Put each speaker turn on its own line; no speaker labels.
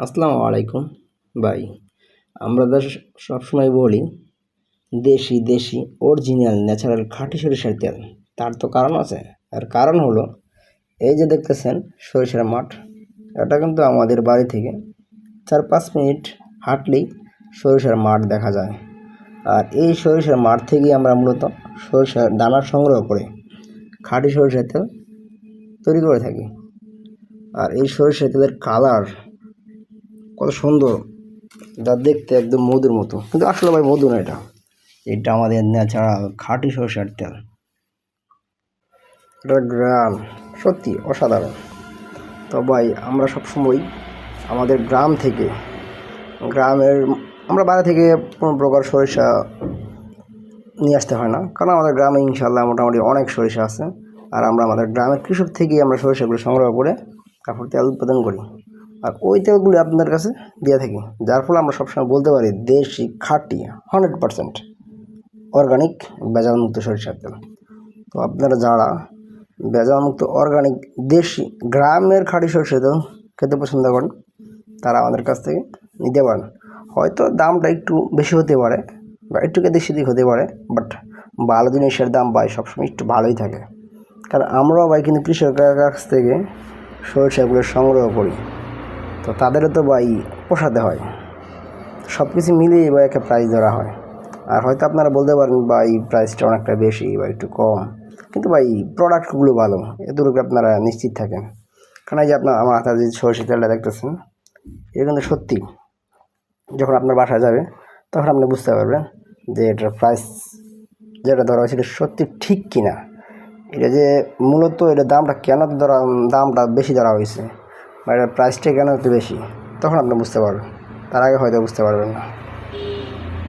আসসালামু আলাইকুম ভাই। আমরা সবসময় বলি দেশি দেশি অরিজিনাল ন্যাচারাল খাঁটি সরিষার তেল। তার তো কারণ আছে। আর কারণ হলো এই যে দেখতেছেন সরিষার মাঠ, এটা কিন্তু আমাদের বাড়ি থেকে 4-5 মিনিট হাঁটলেই সরিষার মাঠ দেখা যায়। আর এই সরিষার মাঠ থেকেই আমরা মূলত সরিষার দানা সংগ্রহ করে খাঁটি সরিষার তেল তৈরি করে থাকি। আর এই সরিষার তেলের কালার কত সুন্দর, যা দেখতে একদম মধুর মতো, কিন্তু আসলে ভাই মধু না, এটা আমাদের ন্যাচারাল খাঁটি সরষের তেল। এটার গ্রাম সত্যি অসাধারণ। তো ভাই আমরা সবসময় আমাদের গ্রাম থেকে আমরা বাইরে থেকে কোনো প্রকার সরিষা নিয়ে আসতে হয় না, কারণ আমাদের গ্রামে ইনশাল্লাহ মোটামুটি অনেক সরিষা আছে। আর আমরা আমাদের গ্রামের কৃষক থেকেই আমরা সরিষাগুলো সংগ্রহ করে তারপর তেল উৎপাদন করি। আর ওই তেলগুলি আপনাদের কাছে দিয়ে থাকি, যার ফলে আমরা সবসময় বলতে পারি দেশি খাঁটি 100% অর্গানিক ভেজালমুক্ত সরিষার তেল। তো আপনারা যারা ভেজালমুক্ত অর্গানিক দেশি গ্রামের খাঁটি সরিষার তেল খেতে পছন্দ করেন, তারা আমাদের কাছ থেকে নিতে পারেন। হয়তো দামটা একটু বেশি হতে পারে বা একটু এদিক সেদিক হতে পারে, বাট ভালো জিনিসের দাম ভাই সবসময় একটু ভালোই থাকে। কারণ আমরাও ভাই কিন্তু কৃষকের কাছ থেকে সরিষাগুলো সংগ্রহ করি, তো তাদেরও তো ভাই পোষাতে হয়। সব কিছু মিলিয়ে বা একটা প্রাইস ধরা হয়। আর হয়তো আপনারা বলতে পারেন বা এই প্রাইসটা অনেকটা বেশি বা একটু কম, কিন্তু ভাই প্রোডাক্টগুলো ভালো, এতটুকু আপনারা নিশ্চিত থাকেন। কারণ এই যে আমার হাতে যে সরষে তেলটা দেখতেছেন, এটা কিন্তু সত্যি যখন আপনার বাসায় যাবে তখন আপনি বুঝতে পারবেন যে এটার প্রাইস যেটা ধরা হয়েছে এটা সত্যি ঠিক কিনা। এটা যে মূলত এটা দামটা বেশি ধরা হয়েছে বা এটার প্রাইসটা কেন একটু বেশি, তখন আপনি বুঝতে পারবেন। তার আগে হয়তো বুঝতে পারবেন না।